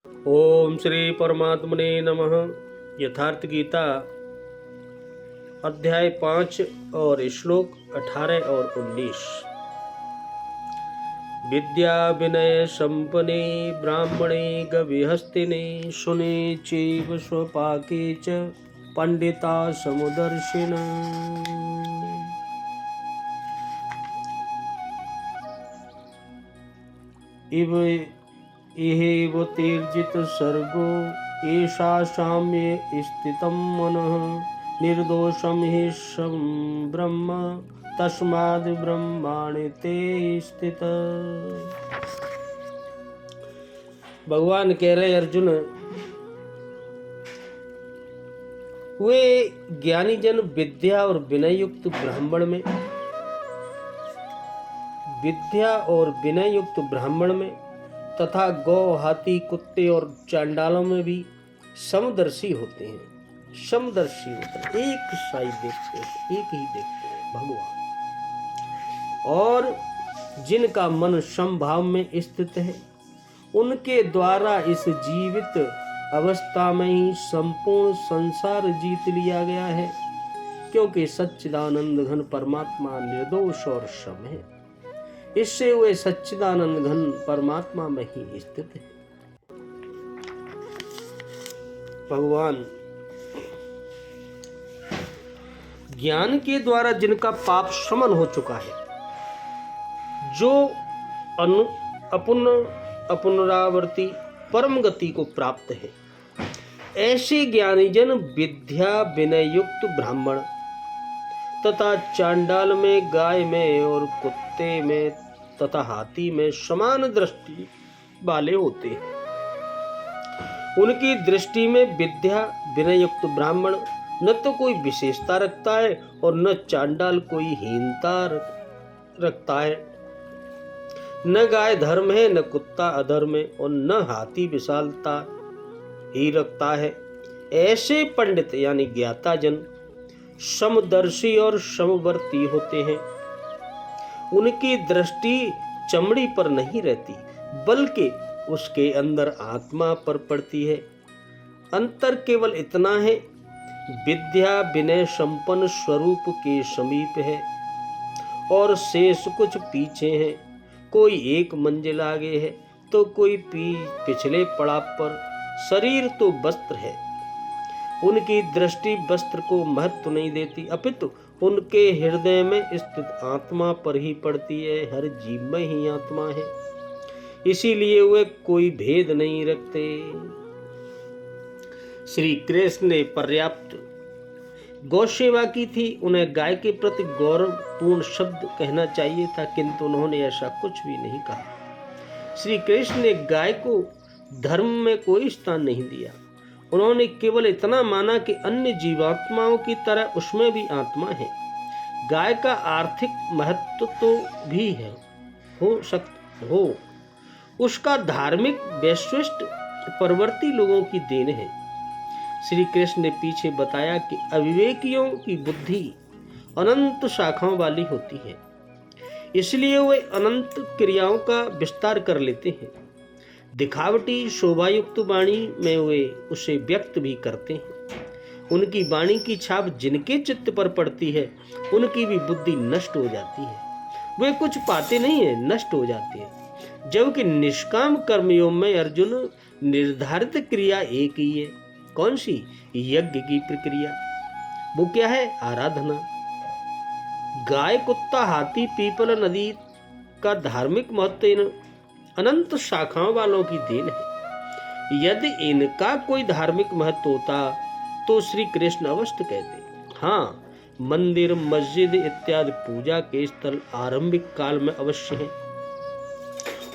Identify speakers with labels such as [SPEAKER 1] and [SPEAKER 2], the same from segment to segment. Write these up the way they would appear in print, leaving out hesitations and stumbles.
[SPEAKER 1] ओम श्री परमात्मने नमः। यथार्थ गीता अध्याय 5 और श्लोक 18 और 19। विद्या विनय संपन्ने ब्राह्मणे गविहस्तिने शुने चैव स्वपाके च पंडिता समुदर्शिन। इव इहेव तीर्जित सर्गो एषा साम्ये स्थितं मनः निर्दोषं हि सं ब्रह्म तस्माद् ब्रह्माणि ते स्थित। भगवान कह रहे अर्जुन, वे ज्ञानी जन विद्या और विनय युक्त ब्राह्मण में तथा गौ हाथी कुत्ते और चांडालों में भी समदर्शी होते हैं। एक साई देखते हैं, एक ही देखते हैं भगवान। और जिनका मन समभाव में स्थित है उनके द्वारा इस जीवित अवस्था में ही संपूर्ण संसार जीत लिया गया है, क्योंकि सच्चिदानंद घन परमात्मा निर्दोष और सम है। इससे वे सच्चिदानंद घन परमात्मा में ही स्थित है। भगवान ज्ञान के द्वारा जिनका पाप शमन हो चुका है, जो अपुनरावर्ती परम गति को प्राप्त है, ऐसे ज्ञानी जन विद्या विनय युक्त ब्राह्मण तथा चांडाल में, गाय में और कुत्ते में तथा हाथी में समान दृष्टि वाले होते हैं। उनकी दृष्टि में विद्या विनय युक्त ब्राह्मण न तो कोई विशेषता रखता है और न चांडाल कोई हीनता रखता है। न गाय धर्म है, न कुत्ता अधर्म है, और न हाथी विशालता ही रखता है। ऐसे पंडित यानी ज्ञाता जन समदर्शी और समवर्ती होते हैं। उनकी दृष्टि चमड़ी पर नहीं रहती, बल्कि उसके अंदर आत्मा पर पड़ती है। अंतर केवल इतना है, विद्या विनय संपन्न स्वरूप के समीप है और शेष कुछ पीछे है। कोई एक मंजिल आगे है तो कोई पिछले पड़ाव पर। शरीर तो वस्त्र है। उनकी दृष्टि वस्त्र को महत्व नहीं देती, अपितु उनके हृदय में स्थित आत्मा पर ही पड़ती है। हर जीव में ही आत्मा है, इसीलिए वे कोई भेद नहीं रखते। श्री कृष्ण ने पर्याप्त गौ सेवा की थी। उन्हें गाय के प्रति गौरवपूर्ण शब्द कहना चाहिए था, किंतु उन्होंने ऐसा कुछ भी नहीं कहा। श्री कृष्ण ने गाय को धर्म में कोई स्थान नहीं दिया। उन्होंने केवल इतना माना कि अन्य जीवात्माओं की तरह उसमें भी आत्मा है। गाय का आर्थिक महत्व तो भी है, हो उसका धार्मिक वैशिष्ट परवर्ती लोगों की देन है। श्री कृष्ण ने पीछे बताया कि अविवेकियों की बुद्धि अनंत शाखाओं वाली होती है, इसलिए वे अनंत क्रियाओं का विस्तार कर लेते हैं। दिखावटी शोभायुक्त वाणी में वे उसे व्यक्त भी करते हैं। उनकी वाणी की छाप जिनके चित्त पर पड़ती है, उनकी भी बुद्धि नष्ट हो जाती है। वे कुछ पाते नहीं है, नष्ट हो जाते हैं। जबकि निष्काम कर्मयोग में अर्जुन निर्धारित क्रिया एक ही है। कौन सी? यज्ञ की प्रक्रिया। वो क्या है? आराधना। गाय कुत्ता हाथी पीपल नदी का धार्मिक महत्व इन अनंत शाखाओं वालों की देन है। यदि इनका कोई धार्मिक महत्व होता तो श्री कृष्ण अवश्य कहते। हाँ, मंदिर मस्जिद इत्यादि पूजा के स्थल आरंभिक काल में अवश्य हैं।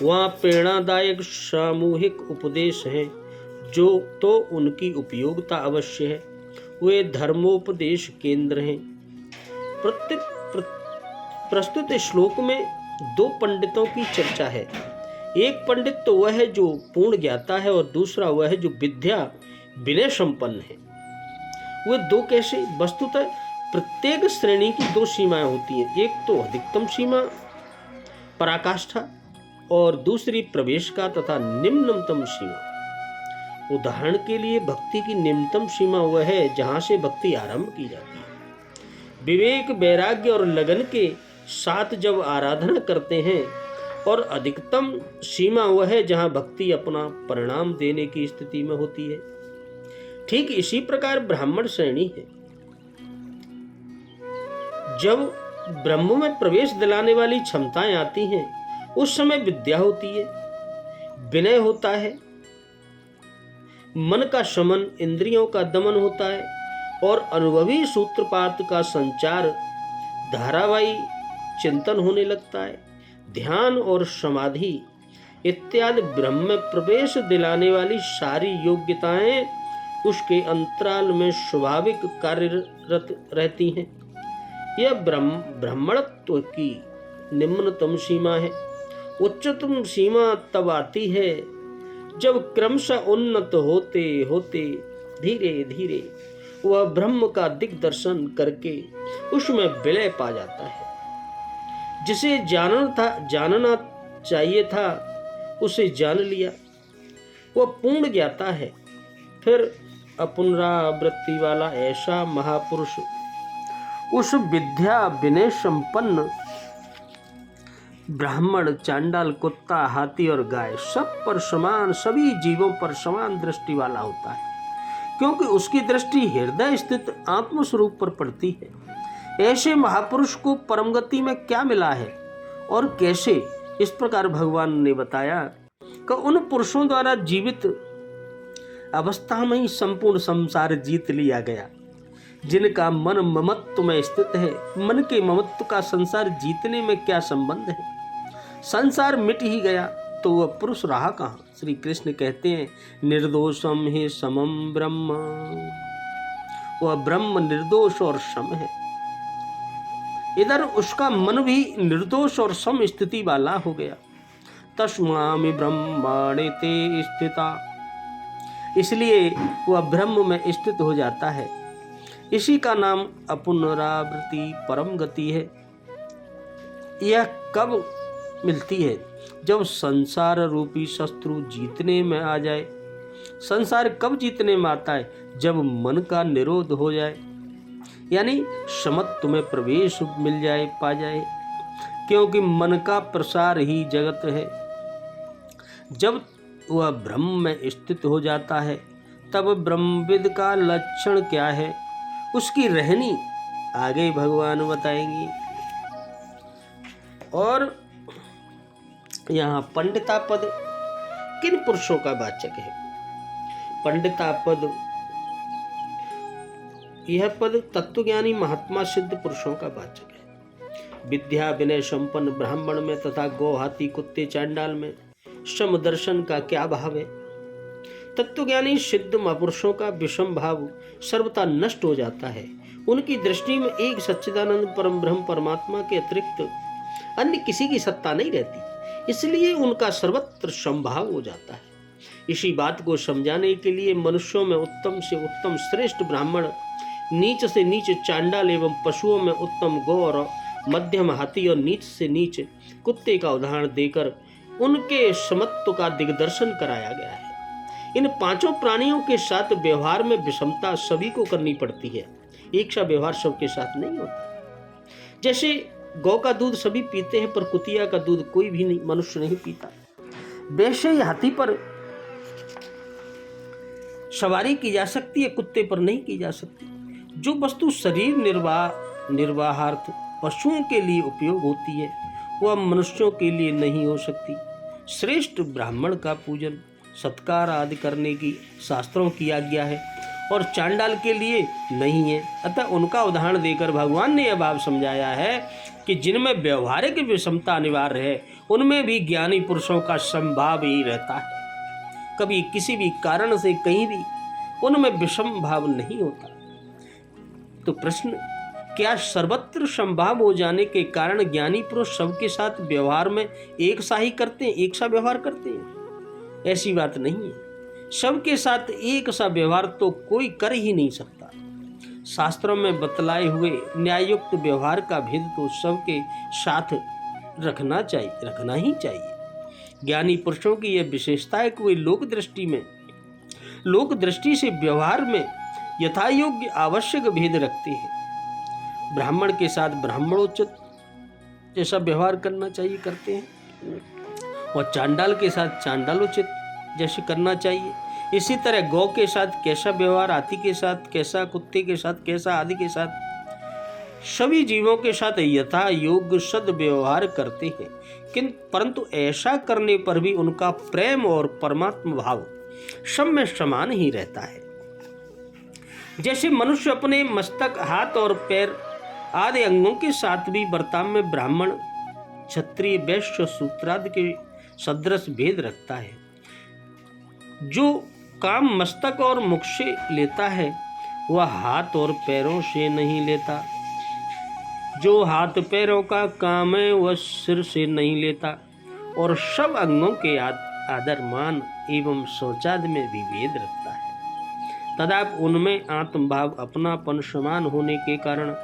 [SPEAKER 1] वहाँ प्रेरणादायक सामूहिक उपदेश हैं, जो तो उनकी उपयोगिता अवश्य है। वे धर्मोपदेश केंद्र हैं। प्रस्तुत श्लोक में दो पंडितों की चर्चा है। एक पंडित तो वह है जो पूर्ण ज्ञाता है, और दूसरा वह है जो विद्या विनय संपन्न है। वे दो कैसे? वस्तुतः प्रत्येक श्रेणी की दो सीमाएं होती हैं। एक तो अधिकतम सीमा पराकाष्ठा और दूसरी प्रवेश का तथा निम्नतम सीमा। उदाहरण के लिए भक्ति की निम्नतम सीमा वह है जहाँ से भक्ति आरंभ की जाती है। विवेक, वैराग्य और लगन के साथ जब आराधना करते हैं, और अधिकतम सीमा वह है जहाँ भक्ति अपना परिणाम देने की स्थिति में होती है। ठीक इसी प्रकार ब्राह्मण श्रेणी है। जब ब्रह्म में प्रवेश दिलाने वाली क्षमताएं आती हैं, उस समय विद्या होती है, विनय होता है, मन का शमन, इंद्रियों का दमन होता है, और अनुभवी सूत्रपात का संचार, धारावाही चिंतन होने लगता है। ध्यान और समाधि इत्यादि ब्रह्म में प्रवेश दिलाने वाली सारी योग्यताएं उसके अंतराल में स्वाभाविक कार्यरत रहती हैं। यह ब्राह्मणत्व की निम्नतम सीमा है। उच्चतम सीमा तब आती है जब क्रमशः उन्नत होते होते धीरे धीरे वह ब्रह्म का दिग्दर्शन करके उसमें विलय पा जाता है। जिसे जानना चाहिए था उसे जान लिया, वह पूर्ण ज्ञाता है। फिर अपुनरावृत्ति वाला ऐसा महापुरुष उस विद्या विनय संपन्न ब्राह्मण, चांडाल, कुत्ता, हाथी और गाय सब पर समान, सभी जीवों पर समान दृष्टि वाला होता है, क्योंकि उसकी दृष्टि हृदय स्थित आत्मस्वरूप पर पड़ती है। ऐसे महापुरुष को परम गति में क्या मिला है और कैसे, इस प्रकार भगवान ने बताया कि उन पुरुषों द्वारा जीवित अवस्था में ही संपूर्ण संसार जीत लिया गया, जिनका मन ममत्व में स्थित है। मन के ममत्व का संसार जीतने में क्या संबंध है? संसार मिट ही गया तो वह पुरुष रहा कहाँ? श्री कृष्ण कहते हैं, निर्दोषम ही समम ब्रह्म। वह ब्रह्म निर्दोष और सम है। इधर उसका मन भी निर्दोष और सम स्थिति वाला हो गया। तस्मामि ब्रह्माणे ते स्थिता, इसलिए वह ब्रह्म में स्थित हो जाता है। इसी का नाम अपुनरावृत्ति परम गति है। यह कब मिलती है? जब संसार रूपी शत्रु जीतने में आ जाए। संसार कब जीतने में आता है? जब मन का निरोध हो जाए, यानी समत्व में प्रवेश मिल जाए, पा जाए, क्योंकि मन का प्रसार ही जगत है। जब वह ब्रह्म में स्थित हो जाता है, तब ब्रह्मविद का लक्षण क्या है, उसकी रहनी आगे भगवान बताएंगे। और यहाँ पंडिता पद किन पुरुषों का वाचक है? पंडिता पद, यह पद तत्वज्ञानी महात्मा सिद्ध पुरुषों का वाचक है। विद्या विनय संपन्न ब्राह्मण में तथा गौ, हाथी, कुत्ते, चांडाल में सम दर्शन का क्या भाव है? तत्वज्ञानी सिद्ध महापुरुषों का विषम भाव सर्वथा नष्ट हो जाता है। उनकी दृष्टि में एक सच्चिदानंद परम ब्रह्म परमात्मा के अतिरिक्त अन्य किसी की सत्ता नहीं रहती, इसलिए उनका सर्वत्र संभाव हो जाता है। इसी बात को समझाने के लिए मनुष्यों में उत्तम से उत्तम श्रेष्ठ ब्राह्मण, नीच से नीच चांडाल एवं पशुओं में उत्तम गौ और मध्यम हाथी और नीच से नीच कुत्ते का उदाहरण देकर उनके समत्व का दिग्दर्शन कराया गया है। इन पांचों प्राणियों के साथ व्यवहार में विषमता सभी को करनी पड़ती है, एक सा व्यवहार सबके साथ नहीं होता। जैसे गौ का दूध सभी पीते हैं, पर कुतिया का दूध कोई भी नहीं, मनुष्य नहीं पीता। वैसे ही हाथी पर सवारी की जा सकती है, कुत्ते पर नहीं की जा सकती। जो वस्तु शरीर निर्वाहार्थ पशुओं के लिए उपयोग होती है, वह मनुष्यों के लिए नहीं हो सकती। श्रेष्ठ ब्राह्मण का पूजन सत्कार आदि करने की शास्त्रों की आज्ञा है और चांडाल के लिए नहीं है। अतः उनका उदाहरण देकर भगवान ने यह भाव समझाया है कि जिनमें व्यवहारिक विषमता अनिवार्य है, उनमें भी ज्ञानी पुरुषों का संभाव ही रहता है। कभी किसी भी कारण से कहीं भी उनमें विषम भाव नहीं होता। तो प्रश्न, क्या सर्वत्र संभाव हो जाने के कारण ज्ञानी पुरुष सबके साथ व्यवहार में एक सा ही करते हैं, एक सा व्यवहार करते हैं? ऐसी बात नहीं है। सबके साथ एक सा व्यवहार तो कोई कर ही नहीं सकता। शास्त्रों में बतलाए हुए न्यायुक्त व्यवहार का भेद तो सबके साथ रखना ही चाहिए। ज्ञानी पुरुषों की यह विशेषता है कि वे लोक दृष्टि में लोक दृष्टि से व्यवहार में यथायोग्य आवश्यक भेद रखते हैं। ब्राह्मण के साथ ब्राह्मणोचित जैसा व्यवहार करना चाहिए करते हैं, और चांडाल के साथ चांडालोचित जैसे करना चाहिए। इसी तरह गौ के साथ कैसा व्यवहार, हाथी के साथ कैसा, कुत्ते के साथ कैसा, आदि के साथ सभी जीवों के साथ यथा योग्य सद्व्यवहार करते हैं। किंतु परंतु ऐसा करने पर भी उनका प्रेम और परमात्मा भाव सब में समान ही रहता है। जैसे मनुष्य अपने मस्तक, हाथ और पैर आदि अंगों के साथ भी बर्ताव में ब्राह्मण, क्षत्रिय, वैश्य, शूद्रादि के सदृश भेद रखता है। जो काम मस्तक और मुख से लेता है वह हाथ और पैरों से नहीं लेता, जो हाथ पैरों का काम है वह सिर से नहीं लेता, और सब अंगों के आदर, मान एवं शौचादि में भी भेद रखता है। तदाप उनमें आत्मभाव, अपनापन समान होने के कारण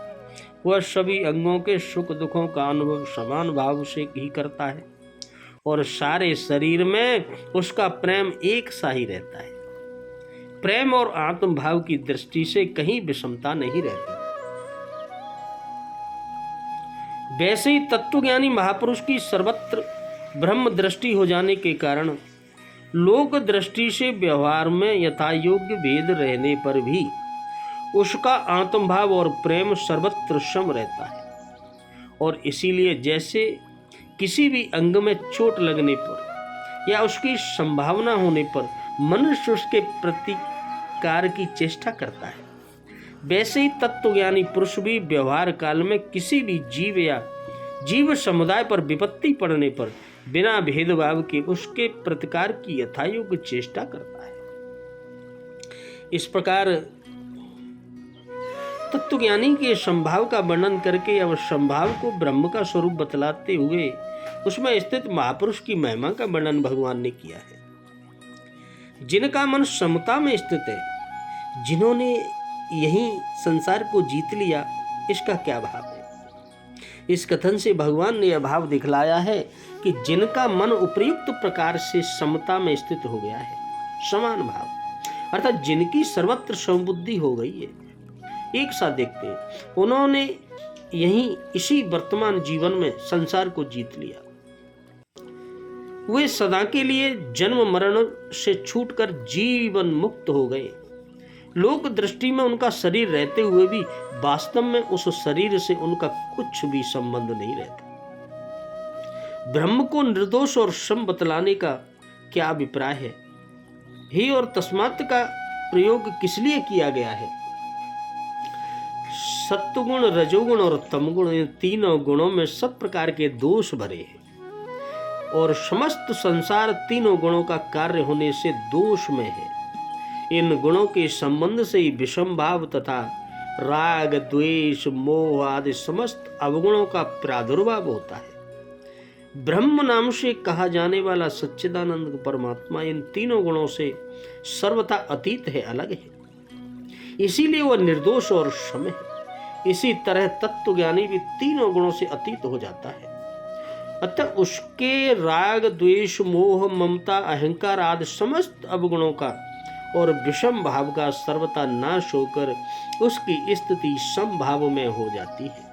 [SPEAKER 1] वह सभी अंगों के सुख दुखों का अनुभव समान भाव से ही करता है, और सारे शरीर में उसका प्रेम एक सा ही रहता है। प्रेम और आत्मभाव की दृष्टि से कहीं विषमता नहीं रहती। वैसे ही तत्वज्ञानी महापुरुष की सर्वत्र ब्रह्म दृष्टि हो जाने के कारण लोक दृष्टि से व्यवहार में यथायोग्य भेद रहने पर भी उसका आत्मभाव और प्रेम सर्वत्र सम रहता है। और इसीलिए जैसे किसी भी अंग में चोट लगने पर या उसकी संभावना होने पर मनुष्य उसके प्रतिकार की चेष्टा करता है, वैसे ही तत्वज्ञानी पुरुष भी व्यवहार काल में किसी भी जीव या जीव समुदाय पर विपत्ति पड़ने पर बिना भेदभाव के उसके प्रतिकार की यथायोग्य चेष्टा करता है। इस प्रकार तत्वज्ञानी के संभाव का वर्णन करके अब संभाव को ब्रह्म का स्वरूप बतलाते हुए उसमें स्थित महापुरुष की महिमा का वर्णन भगवान ने किया है। जिनका मन समता में स्थित है, जिन्होंने यही संसार को जीत लिया, इसका क्या भाव है। इस कथन से भगवान ने यह भाव दिखलाया है कि जिनका मन उपयुक्त प्रकार से समता में स्थित हो गया है, समान भाव, अर्थात जिनकी सर्वत्र समबुद्धि हो गई है, एक साथ देखते हैं, उन्होंने यही इसी वर्तमान जीवन में संसार को जीत लिया। वे सदा के लिए जन्म मरण से छूटकर जीवन मुक्त हो गए। लोक दृष्टि में उनका शरीर रहते हुए भी वास्तव में उस शरीर से उनका कुछ भी संबंध नहीं रहता। ब्रह्म को निर्दोष और सम बतलाने का क्या अभिप्राय है। ही और तस्मात् का प्रयोग किस लिए किया गया है। सत्वगुण, रजोगुण और तमगुण, इन तीनों गुणों में सब प्रकार के दोष भरे हैं, और समस्त संसार तीनों गुणों का कार्य होने से दोष में है। इन गुणों के संबंध से ही विषम भाव तथा राग, द्वेष, मोह आदि समस्त अवगुणों का प्रादुर्भाव होता है। ब्रह्म नाम से कहा जाने वाला सच्चिदानंद परमात्मा इन तीनों गुणों से सर्वथा अतीत है, अलग है, इसीलिए वह निर्दोष और सम है। इसी तरह तत्वज्ञानी भी तीनों गुणों से अतीत हो जाता है, अतः उसके राग, द्वेष, मोह, ममता, अहंकार आदि समस्त अवगुणों का और विषम भाव का सर्वथा नाश होकर उसकी स्थिति समभाव में हो जाती है।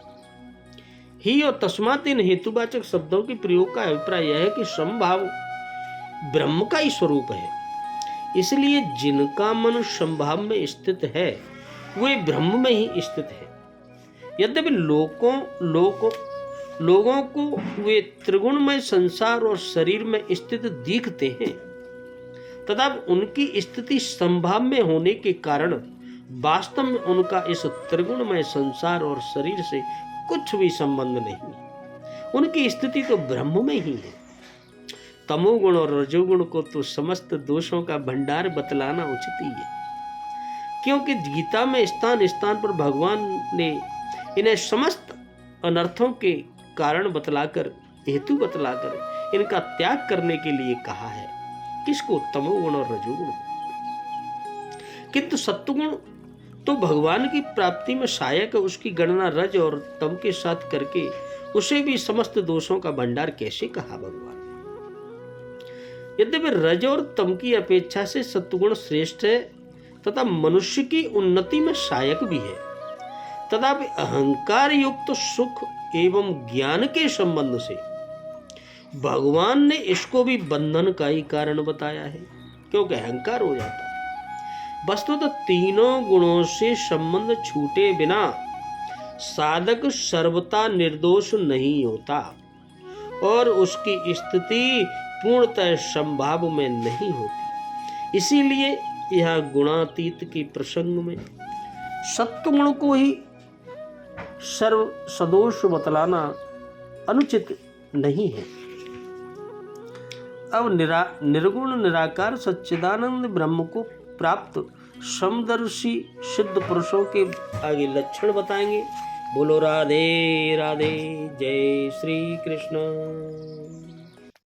[SPEAKER 1] ही और तस्मात् इन हेतुवाचक शब्दों के प्रयोग का अभिप्राय यह है कि समभाव ब्रह्म का ही स्वरूप है। इसलिए जिनका मन समभाव में स्थित है वे ब्रह्म में ही स्थित है। यद्यपि लोगों को वे त्रिगुणमय संसार और शरीर में स्थित दिखते हैं, तथा उनकी स्थिति संभाव में होने के कारण वास्तव में उनका इस त्रिगुणमय संसार और शरीर से कुछ भी संबंध नहीं। उनकी स्थिति तो ब्रह्म में ही है। तमोगुण और रजोगुण को तो समस्त दोषों का भंडार बतलाना उचित ही है, क्योंकि गीता में स्थान स्थान पर भगवान ने इन्हें समस्त अनर्थों के कारण बतलाकर, हेतु बतलाकर इनका त्याग करने के लिए कहा है। किसको? तमोगुण और रजोगुण। किंतु सत्वगुण तो भगवान की प्राप्ति में सहायक है। उसकी गणना रज और तम के साथ करके उसे भी समस्त दोषों का भंडार कैसे कहा भगवान। यद्यपि रज और तम की अपेक्षा से सत्वगुण श्रेष्ठ है तथा मनुष्य की उन्नति में सहायक भी है, तथापि अहंकार युक्त सुख एवं ज्ञान के संबंध से भगवान ने इसको भी बंधन का ही कारण बताया है, क्योंकि अहंकार हो जाता है। वस्तुतः तीनों गुणों से संबंध छूटे बिना साधक सर्वथा निर्दोष नहीं होता और उसकी स्थिति पूर्णतः संभाव में नहीं होती। इसीलिए यह गुणातीत के प्रसंग में सत्वगुण को ही सर्व सदोष बतलाना अनुचित नहीं है। अब निर्गुण निराकार सच्चिदानंद ब्रह्म को प्राप्त समदर्शी सिद्ध पुरुषों के आगे लक्षण बताएंगे। बोलो राधे राधे, जय श्री कृष्ण।